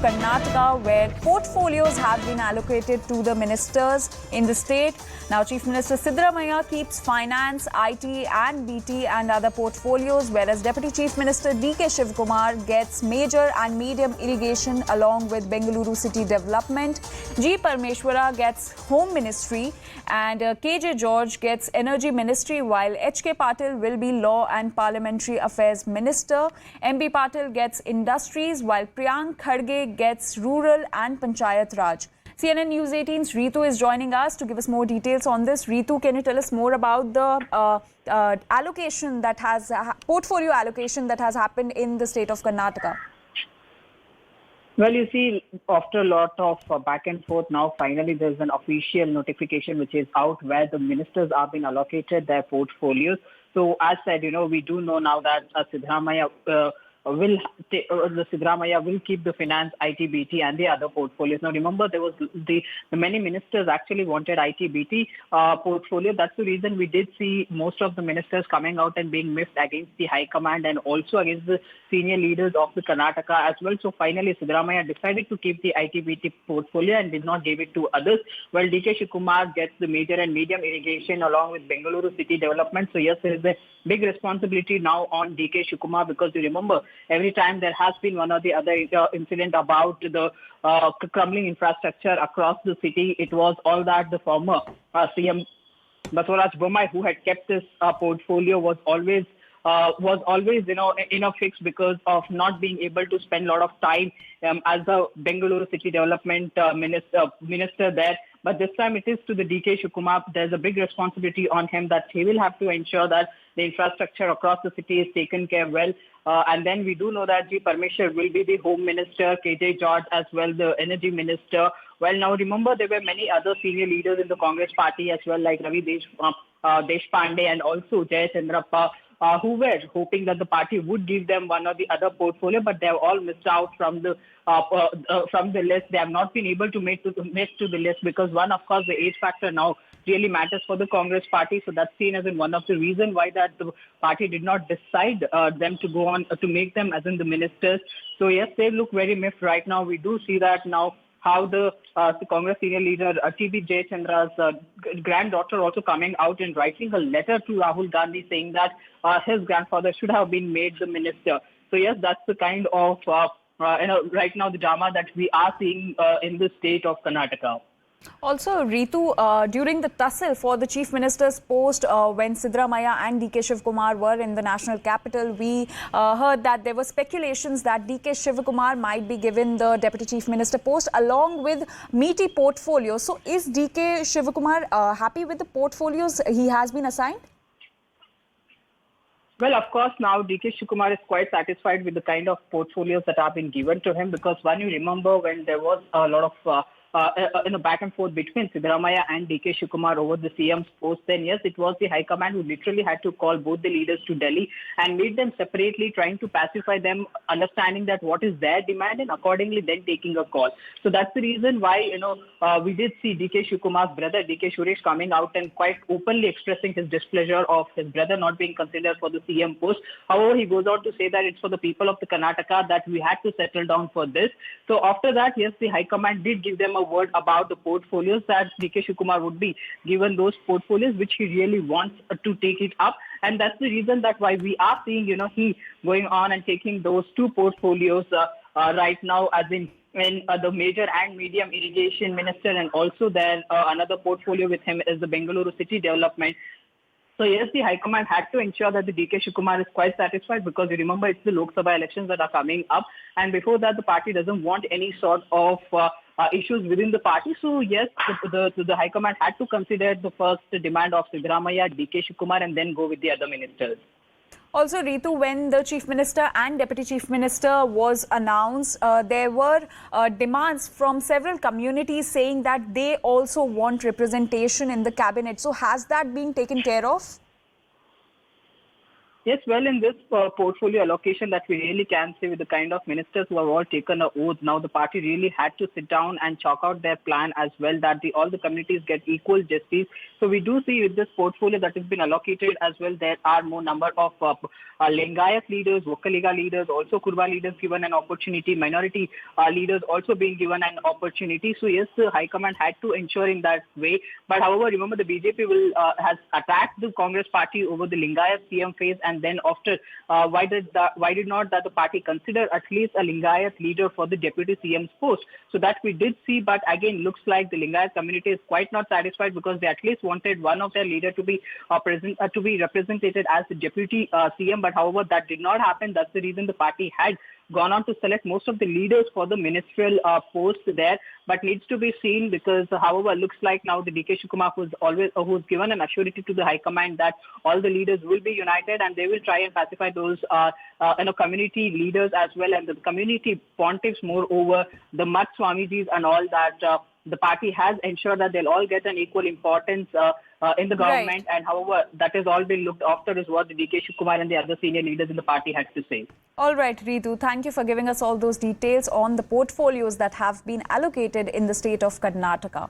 Karnataka, where portfolios have been allocated to the ministers in the state. Now, Chief Minister Siddaramaiah keeps finance, IT and BT and other portfolios, whereas Deputy Chief Minister DK Shivakumar gets major and medium irrigation along with Bengaluru city development. G. Parmeshwara gets Home Ministry and KJ George gets Energy Ministry, while HK Patil will be Law and Parliamentary Affairs Minister. MB Patil gets Industries, while Priyank Khadge gets Rural and Panchayat Raj. CNN News 18's Ritu is joining us to give us more details on this. Ritu, can you tell us more about the allocation that has portfolio allocation that has happened in the state of Karnataka? Well, you see, after a lot of back and forth, now finally there's an official notification which is out where the ministers are being allocated their portfolios. So, as said, we do know now that Siddaramaiah will keep the finance, IT, BT and the other portfolios. Now, remember, there was the many ministers actually wanted IT, BT portfolio. That's the reason we did see most of the ministers coming out and being miffed against the High Command and also against the senior leaders of the Karnataka as well. So, finally, Siddaramaiah decided to keep the IT, BT portfolio and did not give it to others. Well, DK Shivakumar gets the major and medium irrigation along with Bengaluru city development. So, yes, there is a big responsibility now on DK Shivakumar, because you remember, every time there has been one or the other incident about the crumbling infrastructure across the city, it was all that the former CM Basuraj Bommai, who had kept this portfolio, was always in a fix because of not being able to spend a lot of time as the Bengaluru city development minister there. But this time it is to the DK Shivakumar. There's a big responsibility on him that he will have to ensure that the infrastructure across the city is taken care well. And then we do know that G. Parmeshwar will be the Home Minister, KJ George as well, the Energy Minister. Well, now remember, there were many other senior leaders in the Congress party as well, like Ravi Deshpande and also Jay Chandrappa, who were hoping that the party would give them one or the other portfolio, but they have all missed out from the list. They have not been able to make to the list because one, of course, the age factor now really matters for the Congress party. So that's seen as in one of the reasons why that the party did not decide them to go on to make them as in the ministers. So yes, they look very miffed right now. We do see that now, how the Congress senior leader TB Jayachandra's granddaughter also coming out and writing a letter to Rahul Gandhi saying that his grandfather should have been made the minister. So yes, that's the kind of right now the drama that we are seeing in the state of Karnataka. Also, Ritu, during the tussle for the Chief Minister's post when Siddaramaiah and DK Shivakumar were in the national capital, we heard that there were speculations that DK Shivakumar might be given the Deputy Chief Minister post along with meaty portfolios. So, is DK Shivakumar happy with the portfolios he has been assigned? Well, of course, now DK Shivakumar is quite satisfied with the kind of portfolios that have been given to him, because when you remember when there was a lot of back and forth between Siddaramaiah and DK Shivakumar over the CM's post, then yes, it was the High Command who literally had to call both the leaders to Delhi and meet them separately, trying to pacify them, understanding that what is their demand and accordingly then taking a call. So that's the reason why, we did see DK Shivakumar's brother, DK Suresh, coming out and quite openly expressing his displeasure of his brother not being considered for the CM post. However, he goes on to say that it's for the people of the Karnataka that we had to settle down for this. So after that, yes, the High Command did give them a word about the portfolios that DK Shivakumar would be given those portfolios which he really wants to take it up. And that's the reason that why we are seeing, he going on and taking those two portfolios right now, as in the major and medium irrigation minister, and also there another portfolio with him is the Bengaluru city development. So yes, the High Command had to ensure that the DK Shivakumar is quite satisfied, because you remember it's the Lok Sabha elections that are coming up, and before that the party doesn't want any sort of issues within the party. So yes, the High Command had to consider the first demand of Siddaramaiah, DK Shivakumar, and then go with the other ministers. Also, Ritu, when the Chief Minister and Deputy Chief Minister was announced, there were demands from several communities saying that they also want representation in the cabinet. So has that been taken care of? Yes, well, in this portfolio allocation that we really can say with the kind of ministers who have all taken an oath, now the party really had to sit down and chalk out their plan as well, that all the communities get equal justice. So we do see with this portfolio that has been allocated as well, there are more number of Lingayat leaders, Vokkaliga leaders, also Kurba leaders given an opportunity, minority leaders also being given an opportunity. So yes, the High Command had to ensure in that way. But however, remember the BJP has attacked the Congress party over the Lingayat CM phase, and then after, why did not the party consider at least a Lingayat leader for the deputy CM's post? So that we did see, but again, looks like the Lingayat community is quite not satisfied, because they at least wanted one of their leader to be represented as the deputy CM. But however, that did not happen. That's the reason the party had gone on to select most of the leaders for the ministerial posts there. But needs to be seen, because however, looks like now the DK Shivakumar, who's given an assurity to the High Command that all the leaders will be united and they will try and pacify those community leaders as well, and the community pontiffs moreover, the Mat Swamijis and all that. The party has ensured that they'll all get an equal importance in the government. Right. And however, that has all been looked after, is what the DK Shivakumar and the other senior leaders in the party had to say. All right, Ritu, thank you for giving us all those details on the portfolios that have been allocated in the state of Karnataka.